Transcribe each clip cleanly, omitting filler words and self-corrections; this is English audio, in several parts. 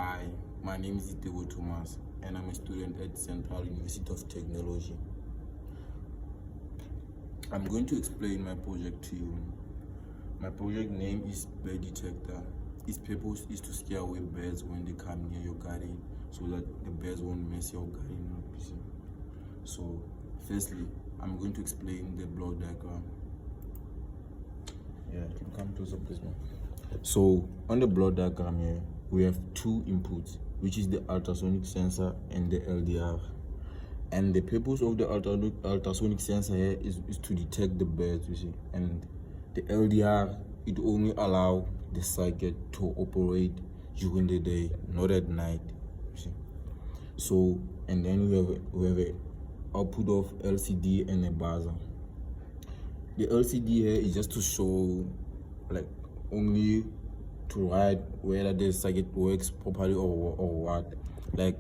Hi, my name is Detector, and I'm a student at Central University of Technology. I'm going to explain my project to you. My project name is Bird Detector. Its purpose is to scare away birds when they come near your garden so that the birds won't mess your garden up. So, firstly, I'm going to explain the block diagram. Yeah, can come closer, please, man. So, on the block diagram here, we have two inputs, which is the ultrasonic sensor and the LDR. And the purpose of the ultrasonic sensor here is to detect the birds, you see. And the LDR, it only allows the circuit to operate during the day, not at night, you see. So, and then we have a output of LCD and a buzzer. The LCD here is just to show, like, only to write whether the circuit works properly or what. Like,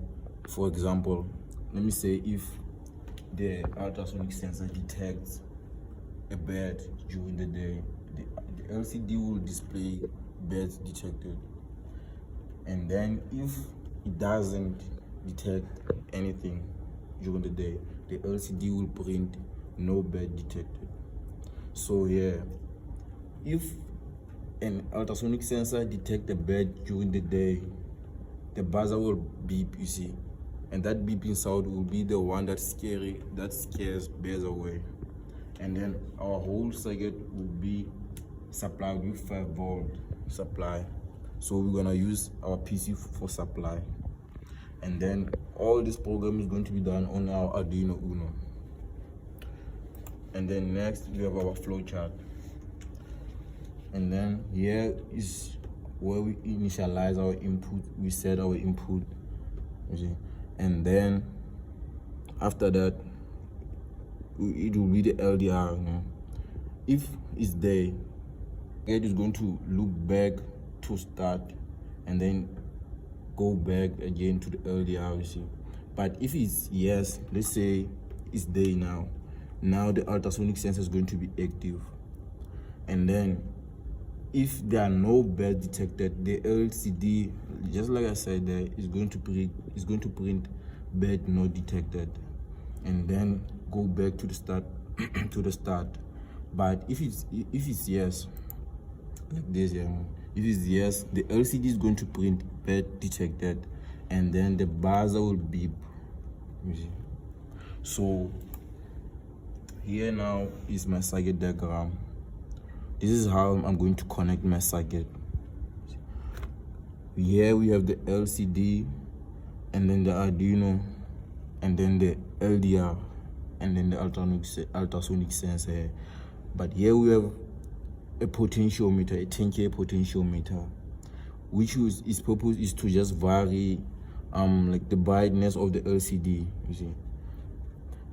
for example, let me say if the ultrasonic sensor detects a bird during the day, the LCD will display birds detected. And then if it doesn't detect anything during the day, the LCD will print no bird detected. So yeah, if an ultrasonic sensor detects a bird during the day, the buzzer will beep, you see, and that beeping sound will be the one that scares birds away. And then our whole circuit will be supplied with 5-volt supply. So we're gonna use our PC for supply. And then all this program is going to be done on our Arduino Uno. And then next we have our flow chart. And then here is where we initialize our input, we set our input, you see. And then after that, it will be the LDR, you know. If it's there, it is going to loop back to start and then go back again to the LDR, you see. But if it's yes, let's say it's day now the ultrasonic sensor is going to be active. And then if there are no birds detected, the LCD, just like I said there, is going to print bird not detected, and then go back to the start to the start. But if it's yes, like this, yeah, if it's yes, the LCD is going to print bird detected, and then the buzzer will beep, you see. So here now is my circuit diagram. This is how I'm going to connect my circuit. Here we have the LCD, and then the Arduino, and then the LDR, and then the ultrasonic sensor. But here we have a potentiometer, a 10K potentiometer, which its purpose is to just vary like the brightness of the LCD, you see.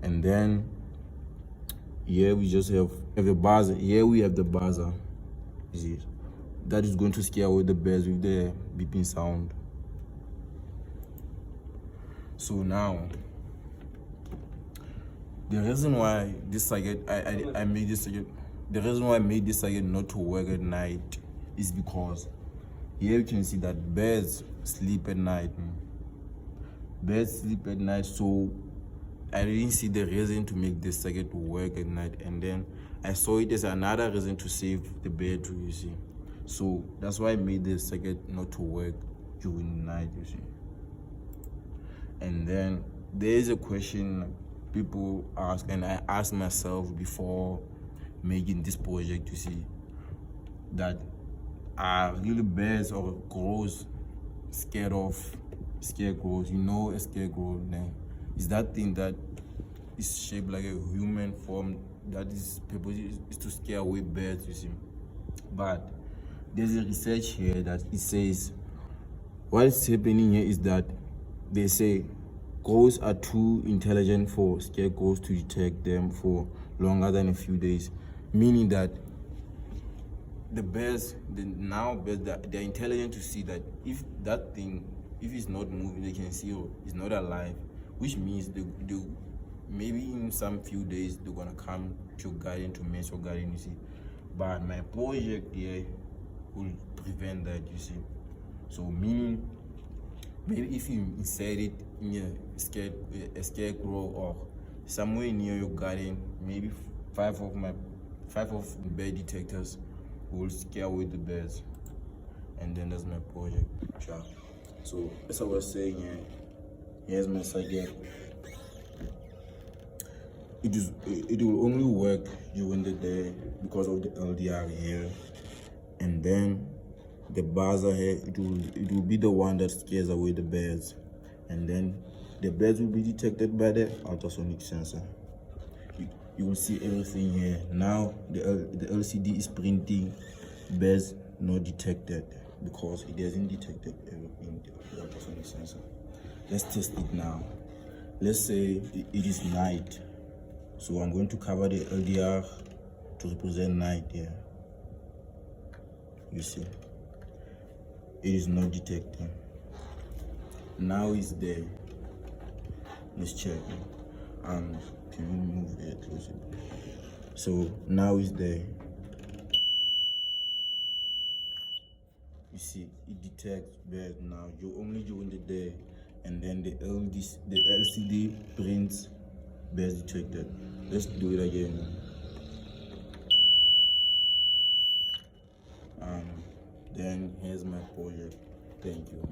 And then here we just have a buzzer. Here we have the buzzer, you see, that is going to scare away the birds with the beeping sound. So now, the reason why this circuit, I made this circuit, the reason why I made this circuit not to work at night is because here you can see that birds sleep at night. Birds sleep at night, so I didn't see the reason to make this circuit work at night, and then I saw it as another reason to save the battery, you see. So that's why I made this circuit not to work during the night, you see. And then there is a question people ask, and I asked myself before making this project, you see, that are really birds or crows scared of scarecrows? You know, a scarecrow is that thing that is shaped like a human form, that is purpose is to scare away birds, you see. But there's a research here that it says what is happening here is that they say crows are too intelligent for scarecrows to detect them for longer than a few days, meaning that the birds, they're intelligent to see that if that thing, if it's not moving, they can see, oh, it's not alive, which means they maybe in some few days they're gonna come to your garden to mess your garden, you see. But my project here will prevent that, you see. So meaning Maybe if you insert it in a scarecrow or somewhere near your garden, maybe five of the bear detectors will scare away the bears. And then that's my project. Ciao. So as I was saying, here's my circuit. It will only work during the day because of the LDR here, and then the buzzer here, it will be the one that scares away the birds, and then the birds will be detected by the ultrasonic sensor. You will see everything here. Now the LCD is printing birds not detected because it doesn't detect everything, the ultrasonic sensor. Let's test it now. Let's say it is night. So I'm going to cover the LDR to represent night here. You see, it is not detecting. Now it's there. Let's check. Can you move it closer? So now it's there. You see, it detects birds now. You only during the day, and then the LCD prints birds detected. Let's do it again. Then here's my project. Thank you.